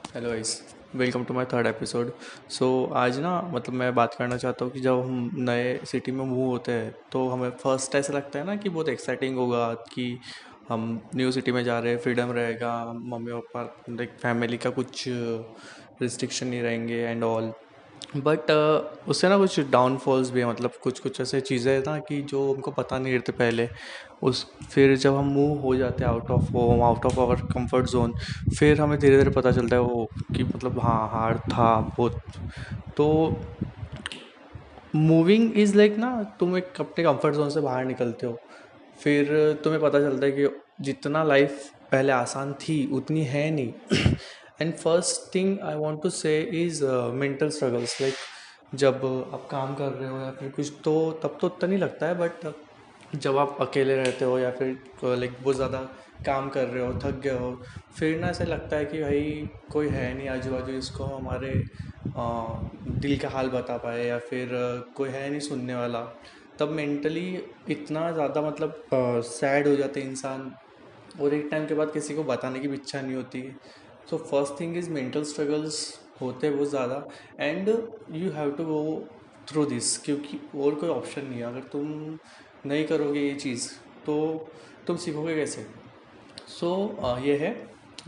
Hello guys, welcome to my third episode. So आज ना मतलब मैं बात करना चाहता हूँ कि जब हम नए सिटी में मूव होते हैं तो हमें फर्स्ट ऐसा लगता है ना कि बहुत एक्साइटिंग होगा कि हम न्यू सिटी में जा रहे हैं, फ्रीडम रहेगा, मम्मी पापा लाइक फैमिली का कुछ रिस्ट्रिक्शन नहीं रहेंगे एंड ऑल। बट उससे ना कुछ डाउनफॉल्स भी है, मतलब कुछ कुछ ऐसे चीज़ें हैं ना कि जो हमको पता नहीं रहते पहले। उस फिर जब हम मूव हो जाते हैं out of home, out of our comfort zone, फिर हमें धीरे धीरे पता चलता है वो कि मतलब हाँ हार्ड था बहुत। तो मूविंग इज़ लाइक ना, तुम एक अपने कंफर्ट जोन से बाहर निकलते हो, फिर तुम्हें पता चलता है कि जितना लाइफ पहले आसान थी उतनी है नहीं। And first thing I want to say is mental struggles, like जब आप काम कर रहे हो या फिर कुछ, तो तब तो उतना नहीं लगता है, बट जब आप अकेले रहते हो या फिर लाइक बहुत ज़्यादा काम कर रहे हो, थक गए हो, फिर ना ऐसा लगता है कि भाई कोई है नहीं आजू बाजू इसको हमारे दिल का हाल बता पाए, या फिर कोई है नहीं सुनने वाला। तब मेंटली इतना ज़्यादा मतलब सैड हो जाते हैं इंसान, और एक टाइम के बाद किसी को बताने की भी इच्छा नहीं होती। So first thing is mental struggles होते हैं बहुत ज़्यादा, and you have to go through this, क्योंकि और कोई ऑप्शन नहीं है। अगर तुम नहीं करोगे ये चीज़ तो तुम सीखोगे कैसे? सो ये है।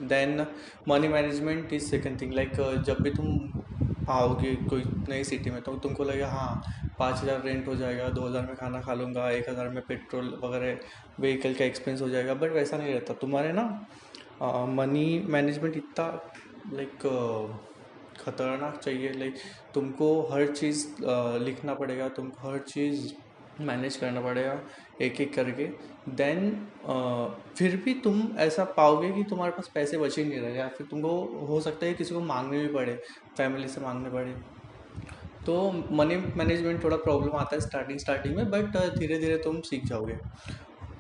Then money management is second thing, like जब भी तुम आओगे कोई नई सिटी में तो तुमको लगेगा हाँ 5,000 रेंट हो जाएगा, 2,000 में खाना खा लूँगा, 1,000 में पेट्रोल वगैरह व्हीकल का एक्सपेंस हो जाएगा। बट वैसा नहीं रहता तुम्हारे ना। मनी मैनेजमेंट इतना लाइक खतरनाक चाहिए, लाइक तुमको हर चीज़ लिखना पड़ेगा, तुमको हर चीज़ मैनेज करना पड़ेगा एक एक करके। देन फिर भी तुम ऐसा पाओगे कि तुम्हारे पास पैसे बच ही नहीं रहे, या फिर तुमको हो सकता है किसी को मांगने भी पड़े, फैमिली से मांगने पड़े। तो मनी मैनेजमेंट थोड़ा प्रॉब्लम आता है स्टार्टिंग स्टार्टिंग में, बट धीरे धीरे तुम सीख जाओगे।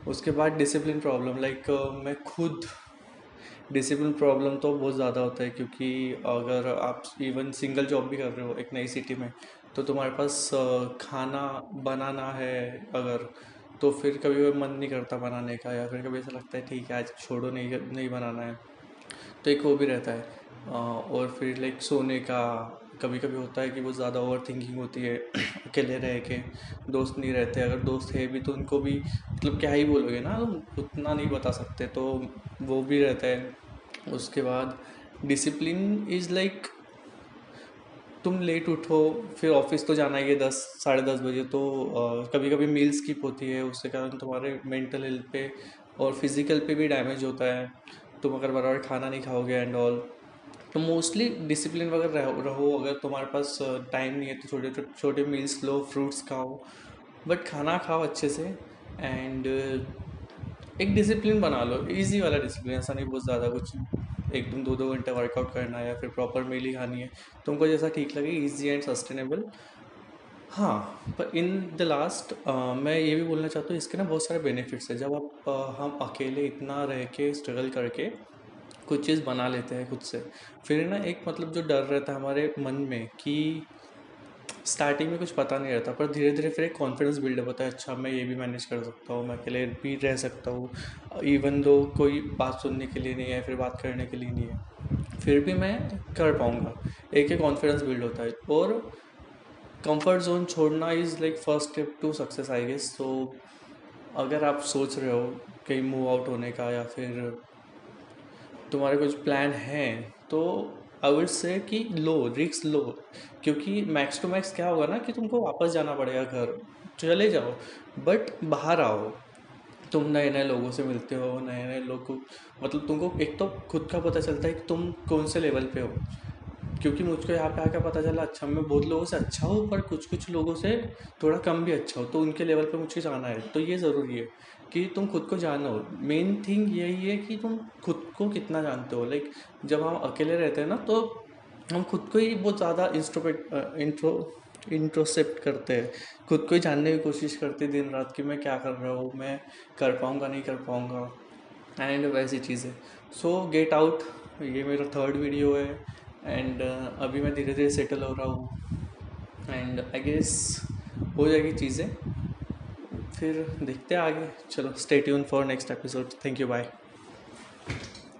उसके बाद डिसिप्लिन प्रॉब्लम, लाइक मैं खुद डिसिप्लिन प्रॉब्लम तो बहुत ज़्यादा होता है, क्योंकि अगर आप इवन सिंगल जॉब भी कर रहे हो एक नई सिटी में, तो तुम्हारे पास खाना बनाना है अगर, तो फिर कभी कभी मन नहीं करता बनाने का, या फिर कभी ऐसा लगता है ठीक है आज छोड़ो, नहीं नहीं बनाना है। तो एक वो भी रहता है। और फिर लाइक सोने का कभी कभी होता है कि बहुत ज़्यादा ओवर थिंकिंग होती है। अकेले रह के दोस्त नहीं रहते, अगर दोस्त है भी तो उनको भी मतलब क्या ही बोलोगे ना, तुम उतना नहीं बता सकते, तो वो भी रहता है। उसके बाद डिसिप्लिन इज़ लाइक तुम लेट उठो, फिर ऑफिस तो जाना ही है 10 साढ़े 10 बजे, तो कभी कभी मील स्किप होती है, उसके कारण तुम्हारे मेंटल हेल्थ पे और फिजिकल पे भी डैमेज होता है। तुम अगर बराबर खाना नहीं खाओगे एंड ऑल, तो मोस्टली डिसिप्लिन वगैरह रहो। अगर तुम्हारे पास टाइम नहीं है तो छोटे छोटे छोटे मील्स लो, फ्रूट्स खाओ, बट खाना खाओ अच्छे से। एंड एक डिसिप्लिन बना लो, इजी वाला डिसिप्लिन, ऐसा नहीं बहुत ज़्यादा कुछ एकदम 2-2 घंटे वर्कआउट करना है या फिर प्रॉपर मील ही खानी है। तुमको जैसा ठीक लगे, इजी एंड सस्टेनेबल। हाँ, पर इन द लास्ट मैं ये भी बोलना चाहता हूँ, इसके ना बहुत सारे बेनिफिट्स हैं। जब आप हम अकेले इतना रह के स्ट्रगल करके कुछ चीज़ बना लेते हैं खुद से, फिर ना एक मतलब जो डर रहता है हमारे मन में कि स्टार्टिंग में कुछ पता नहीं रहता, पर धीरे धीरे फिर एक कॉन्फिडेंस बिल्डअप होता है, अच्छा मैं ये भी मैनेज कर सकता हूँ, मैं अकेले भी रह सकता हूँ, इवन दो कोई बात सुनने के लिए नहीं है, फिर बात करने के लिए नहीं है, फिर भी मैं कर पाऊँगा। एक एक कॉन्फिडेंस बिल्ड होता है। और कंफर्ट जोन छोड़ना is like first step to success I guess. तो अगर आप सोच रहे हो कहीं मूव आउट होने का, या फिर तुम्हारे कुछ प्लान हैं, तो आई विल से कि लो रिस्क लो, क्योंकि मैक्स टू मैक्स क्या होगा ना कि तुमको वापस जाना पड़ेगा घर, चले जाओ, बट बाहर आओ, तुम नए नए लोगों से मिलते हो, नए नए लोग को मतलब तुमको एक तो खुद का पता चलता है कि तुम कौन से लेवल पे हो। क्योंकि मुझको यहाँ पे आकर पता चला, अच्छा मैं बहुत लोगों से अच्छा हूँ, पर कुछ कुछ लोगों से थोड़ा कम भी अच्छा हो, तो उनके लेवल पे मुझे जाना है। तो ये ज़रूरी है कि तुम खुद को जानो। मेन थिंग यही है कि तुम खुद को कितना जानते हो। लाइक जब हम अकेले रहते हैं ना, तो हम खुद को ही बहुत ज़्यादा इंट्रोसेप्ट करते हैं, खुद को ही जानने की कोशिश करते हैं दिन रात कि मैं क्या कर रहा हूँ, मैं कर पाऊँगा नहीं कर पाऊँगा, एंड वैसी चीज़ें। सो गेट आउट, ये मेरा थर्ड वीडियो है, एंड अभी मैं धीरे धीरे सेटल हो रहा हूँ, एंड आई गेस हो जाएगी चीज़ें। फिर देखते हैं आगे। चलो, stay tune for next episode. Thank you, bye.